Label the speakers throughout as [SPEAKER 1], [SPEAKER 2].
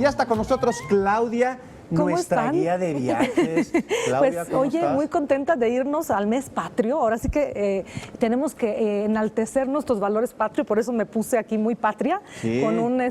[SPEAKER 1] Y ya está con nosotros Claudia, nuestra guía de viajes. Claudia,
[SPEAKER 2] pues oye,
[SPEAKER 1] estás?
[SPEAKER 2] Muy contenta de irnos al mes patrio. Ahora sí que tenemos que enaltecer nuestros valores patrios, por eso me puse aquí muy patria, con un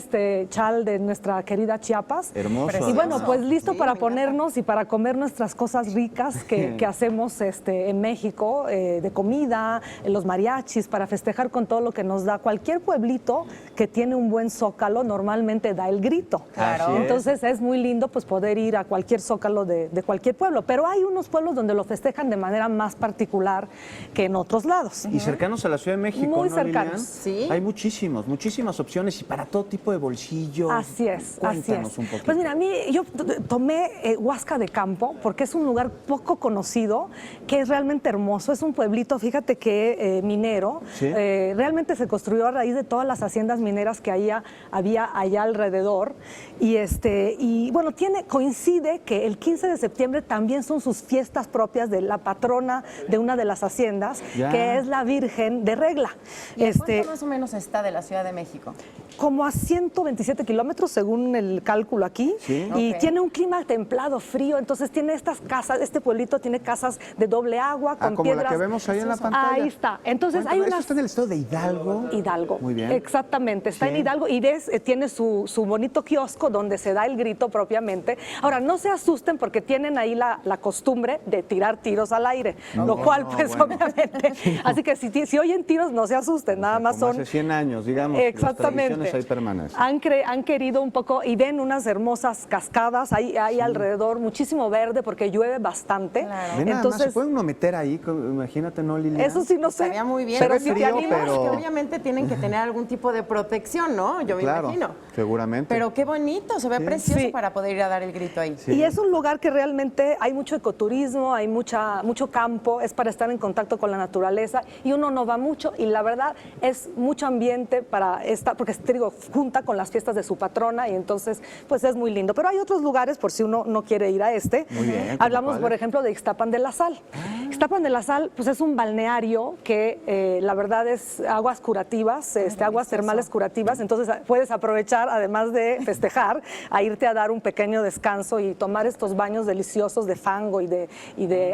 [SPEAKER 2] chal de nuestra querida Chiapas.
[SPEAKER 1] Hermoso.
[SPEAKER 2] Y bueno, pues listo para ponernos y para comer nuestras cosas ricas que hacemos en México, de comida, los mariachis, para festejar con todo lo que nos da. Cualquier pueblito que tiene un buen zócalo normalmente da el grito.
[SPEAKER 1] Claro.
[SPEAKER 2] Entonces es muy lindo pues poder ir a cualquier zócalo de cualquier pueblo, pero hay unos pueblos donde lo festejan de manera más particular que en otros lados.
[SPEAKER 1] Y cercanos a la Ciudad de México,
[SPEAKER 2] Muy
[SPEAKER 1] ¿no,
[SPEAKER 2] cercanos,
[SPEAKER 1] Lilian?
[SPEAKER 2] sí.
[SPEAKER 1] Hay muchísimas opciones y para todo tipo de bolsillo.
[SPEAKER 2] Así es,
[SPEAKER 1] Cuéntanos un poquito.
[SPEAKER 2] Pues mira, yo tomé Huasca de Campo porque es un lugar poco conocido, que es realmente hermoso. Es un pueblito, fíjate que minero.
[SPEAKER 1] ¿Sí?
[SPEAKER 2] Realmente se construyó a raíz de todas las haciendas mineras que había allá alrededor. Y bueno, coincide que el 15 de septiembre también son sus fiestas propias de la patrona de una de las haciendas, que es la Virgen de Regla.
[SPEAKER 3] ¿Y cuánto más o menos está de la Ciudad de México?
[SPEAKER 2] Como a 127 kilómetros, según el cálculo aquí.
[SPEAKER 1] ¿Sí?
[SPEAKER 2] Y tiene un clima templado, frío, entonces tiene estas casas, este pueblito tiene casas de doble agua, con
[SPEAKER 1] como
[SPEAKER 2] piedras.
[SPEAKER 1] la que vemos ahí en la pantalla.
[SPEAKER 2] Ahí está. Entonces hay
[SPEAKER 1] ¿Eso
[SPEAKER 2] unas...
[SPEAKER 1] está en el estado de Hidalgo?
[SPEAKER 2] Hidalgo.
[SPEAKER 1] Muy bien.
[SPEAKER 2] Exactamente, está en Hidalgo y tiene su bonito kiosco donde se da el grito propiamente. Ahora, no se asusten porque tienen ahí la costumbre de tirar tiros al aire, lo cual pues obviamente, así que si oyen tiros no se asusten, nada más
[SPEAKER 1] como
[SPEAKER 2] son...
[SPEAKER 1] hace 100 años, digamos,
[SPEAKER 2] exactamente.
[SPEAKER 1] las tradiciones ahí permanecen.
[SPEAKER 2] Han querido un poco, y ven unas hermosas cascadas, hay alrededor muchísimo verde porque llueve bastante.
[SPEAKER 3] Claro.
[SPEAKER 1] Ve nada más,
[SPEAKER 2] Entonces,
[SPEAKER 1] ¿se puede uno meter ahí? Imagínate, ¿no, Lilian?
[SPEAKER 2] eso sí no sé.
[SPEAKER 3] Estaría muy bien.
[SPEAKER 2] Pero
[SPEAKER 1] ve
[SPEAKER 2] si te
[SPEAKER 1] frío,
[SPEAKER 2] animas,
[SPEAKER 1] pero-
[SPEAKER 3] Que obviamente tienen que tener algún tipo de protección, ¿no? Yo me imagino.
[SPEAKER 1] Seguramente.
[SPEAKER 3] Pero qué bonito, se ve precioso
[SPEAKER 2] Sí.
[SPEAKER 3] para poder ir a dar el grito ahí.
[SPEAKER 1] Sí.
[SPEAKER 2] Y es un lugar que realmente hay mucho ecoturismo, hay mucho campo, es para estar en contacto con la naturaleza y uno no va mucho y la verdad es mucho ambiente para estar, porque te digo, junta con las fiestas de su patrona y entonces pues es muy lindo. Pero hay otros lugares por si uno no quiere ir a
[SPEAKER 1] Muy bien,
[SPEAKER 2] Hablamos,
[SPEAKER 1] ¿cuáles?
[SPEAKER 2] por ejemplo, de Ixtapan de la Sal. Ixtapan de la Sal pues es un balneario que la verdad es aguas curativas, aguas termales curativas, entonces puedes aprovechar, además de festejar, a irte a dar un pequeño descanso y tomar estos baños deliciosos de fango y de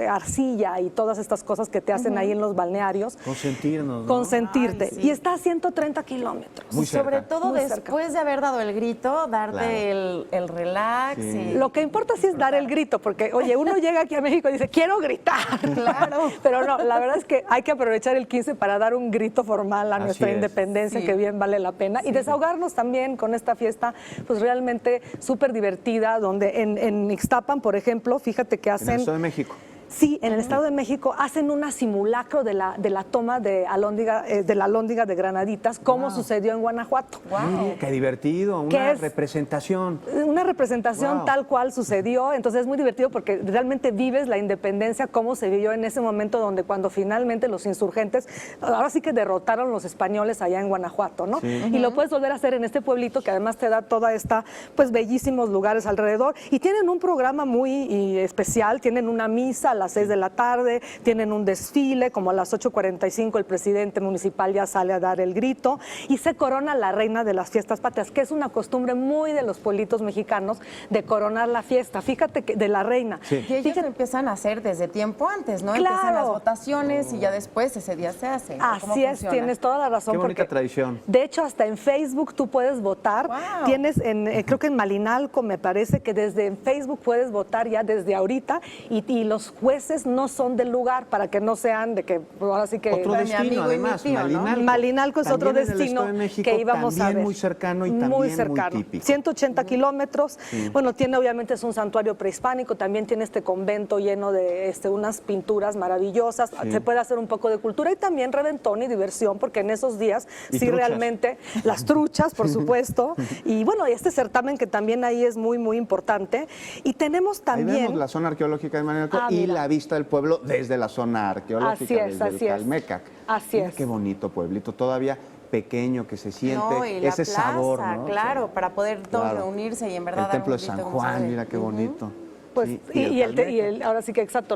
[SPEAKER 2] arcilla y todas estas cosas que te hacen ahí en los balnearios.
[SPEAKER 1] Consentirnos, ¿no?
[SPEAKER 2] Consentirte.
[SPEAKER 3] Ay, sí.
[SPEAKER 2] Y está a 130 kilómetros.
[SPEAKER 1] Muy cerca.
[SPEAKER 3] Sobre todo
[SPEAKER 2] Muy cerca.
[SPEAKER 3] después de haber dado el grito, darte el relax.
[SPEAKER 1] Sí.
[SPEAKER 3] Y...
[SPEAKER 2] Lo que importa sí es dar el grito, porque, oye, uno llega aquí a México y dice, quiero gritar.
[SPEAKER 3] Claro.
[SPEAKER 2] Pero no, la verdad es que hay que aprovechar el 15 para dar un grito formal a
[SPEAKER 1] Así
[SPEAKER 2] nuestra
[SPEAKER 1] es.
[SPEAKER 2] independencia,
[SPEAKER 3] Sí.
[SPEAKER 2] que bien vale la pena. Y desahogarnos también con esta fiesta, pues realmente súper divertida, donde en Ixtapan, por ejemplo, fíjate que
[SPEAKER 1] En
[SPEAKER 2] hacen...
[SPEAKER 1] el Estado de México.
[SPEAKER 2] Sí, en el Estado de México hacen una simulacro de la toma de la alhóndiga de Granaditas, como sucedió en Guanajuato.
[SPEAKER 1] Wow. Qué divertido,
[SPEAKER 2] ¿Qué
[SPEAKER 1] una
[SPEAKER 2] es?
[SPEAKER 1] representación.
[SPEAKER 2] Una representación
[SPEAKER 1] Wow.
[SPEAKER 2] tal cual sucedió, entonces es muy divertido porque realmente vives la independencia como se vivió en ese momento donde cuando finalmente los insurgentes, ahora sí que derrotaron los españoles allá en Guanajuato, ¿no?
[SPEAKER 1] Sí.
[SPEAKER 2] Y lo puedes volver a hacer en este pueblito que además te da toda esta, pues bellísimos lugares alrededor y tienen un programa muy especial, tienen una misa a las 6 de la tarde, tienen un desfile, como a las 8:45 el presidente municipal ya sale a dar el grito y se corona la reina de las fiestas patrias, que es una costumbre muy de los pueblitos mexicanos de coronar la fiesta, fíjate que de la reina.
[SPEAKER 1] Sí.
[SPEAKER 3] Y ellos lo empiezan a hacer desde tiempo antes, ¿no?
[SPEAKER 2] Claro.
[SPEAKER 3] Empiezan las votaciones y ya después ese día se hace. ¿Cómo
[SPEAKER 2] Así es,
[SPEAKER 3] funciona?
[SPEAKER 2] tienes toda la razón.
[SPEAKER 1] Qué bonita
[SPEAKER 2] porque,
[SPEAKER 1] tradición.
[SPEAKER 2] De hecho, hasta en Facebook tú puedes votar.
[SPEAKER 3] Wow.
[SPEAKER 2] Tienes, creo que en Malinalco me parece que desde en Facebook puedes votar ya desde ahorita y los jueces no son del lugar para que no sean de que ahora sí que...
[SPEAKER 1] Otro
[SPEAKER 3] mi
[SPEAKER 1] destino,
[SPEAKER 3] amigo y mi
[SPEAKER 1] además,
[SPEAKER 3] tío, ¿no?
[SPEAKER 1] Malinalco.
[SPEAKER 2] Malinalco es
[SPEAKER 1] También
[SPEAKER 2] otro
[SPEAKER 1] en el
[SPEAKER 2] destino
[SPEAKER 1] Estado de México,
[SPEAKER 2] que íbamos a
[SPEAKER 1] también
[SPEAKER 2] ver.
[SPEAKER 1] muy cercano y
[SPEAKER 2] muy
[SPEAKER 1] también
[SPEAKER 2] cercano.
[SPEAKER 1] muy típico.
[SPEAKER 2] 180 kilómetros. Bueno, tiene obviamente es un santuario prehispánico, también tiene este convento lleno de unas pinturas maravillosas.
[SPEAKER 1] Sí.
[SPEAKER 2] Se puede hacer un poco de cultura y también reventón y diversión, porque en esos días
[SPEAKER 1] Y
[SPEAKER 2] sí
[SPEAKER 1] truchas.
[SPEAKER 2] realmente las truchas, por supuesto. Y bueno, este certamen que también ahí es muy, muy importante. Y tenemos
[SPEAKER 1] Ahí
[SPEAKER 2] también...
[SPEAKER 1] vemos la zona arqueológica de Malinalco y
[SPEAKER 2] mira.
[SPEAKER 1] la vista del pueblo desde la zona arqueológica,
[SPEAKER 2] Así es,
[SPEAKER 1] desde
[SPEAKER 2] así
[SPEAKER 1] el
[SPEAKER 2] es.
[SPEAKER 1] Calmecac.
[SPEAKER 2] Así
[SPEAKER 1] Mira
[SPEAKER 2] es.
[SPEAKER 1] qué bonito pueblito, todavía pequeño, que se siente
[SPEAKER 3] No, y la
[SPEAKER 1] ese
[SPEAKER 3] plaza,
[SPEAKER 1] sabor, ¿no?
[SPEAKER 3] claro, para poder todos
[SPEAKER 1] Claro.
[SPEAKER 3] reunirse y en verdad
[SPEAKER 1] El
[SPEAKER 3] dar
[SPEAKER 1] templo
[SPEAKER 3] un
[SPEAKER 1] de
[SPEAKER 3] grito
[SPEAKER 1] San
[SPEAKER 3] como se
[SPEAKER 1] Juan,
[SPEAKER 3] debe.
[SPEAKER 1] mira qué bonito.
[SPEAKER 2] Pues,
[SPEAKER 1] Sí,
[SPEAKER 2] ahora sí que exacto,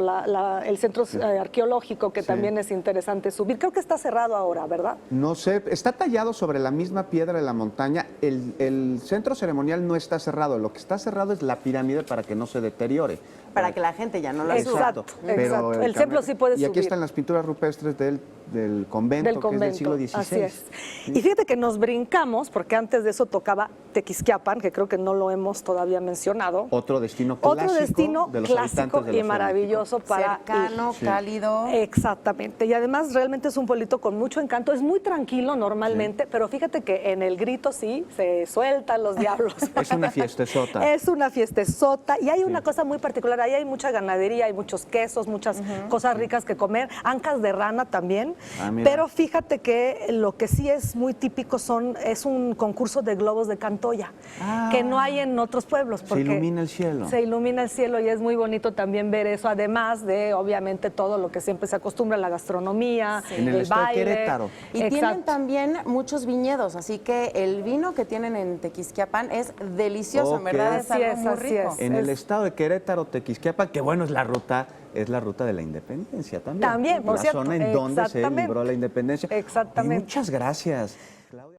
[SPEAKER 2] el centro arqueológico, que también es interesante subir. Creo que está cerrado ahora, ¿verdad?
[SPEAKER 1] No sé, está tallado sobre la misma piedra de la montaña. El centro ceremonial no está cerrado. Lo que está cerrado es la pirámide para que no se deteriore.
[SPEAKER 3] Para que la gente ya no la suba.
[SPEAKER 2] Exacto, exacto. El templo sí puede subir.
[SPEAKER 1] Y aquí están las pinturas rupestres del convento, que es del siglo XVI.
[SPEAKER 2] Así es. Y fíjate que nos brincamos, porque antes de eso tocaba Tequisquiapan, que creo que no lo hemos todavía mencionado.
[SPEAKER 1] Otro destino clásico de los habitantes de la
[SPEAKER 2] y maravilloso para
[SPEAKER 3] cercano,
[SPEAKER 2] ir.
[SPEAKER 3] cálido.
[SPEAKER 2] Exactamente. Y además realmente es un pueblito con mucho encanto. Es muy tranquilo normalmente, pero fíjate que en el grito sí se sueltan los diablos.
[SPEAKER 1] Es una fiestezota.
[SPEAKER 2] Es una fiestezota. Y hay una cosa muy particular. Ahí hay mucha ganadería, hay muchos quesos, muchas cosas ricas que comer. Ancas de rana también. Pero fíjate que lo que sí es muy típico es un concurso de globos de Cantoya, que no hay en otros pueblos.
[SPEAKER 1] Se ilumina el cielo.
[SPEAKER 2] Se ilumina el cielo y es muy bonito también ver eso, además de, obviamente, todo lo que siempre se acostumbra, la gastronomía,
[SPEAKER 1] en el estado de Querétaro.
[SPEAKER 3] Y tienen también muchos viñedos, así que el vino que tienen en Tequisquiapan es delicioso, en verdad es algo muy rico.
[SPEAKER 1] En el estado de Querétaro, Tequisquiapan, que bueno, es la ruta de la independencia también.
[SPEAKER 2] También, por cierto.
[SPEAKER 1] La zona en donde se libró la independencia.
[SPEAKER 2] Exactamente.
[SPEAKER 1] Y muchas gracias, Claudia.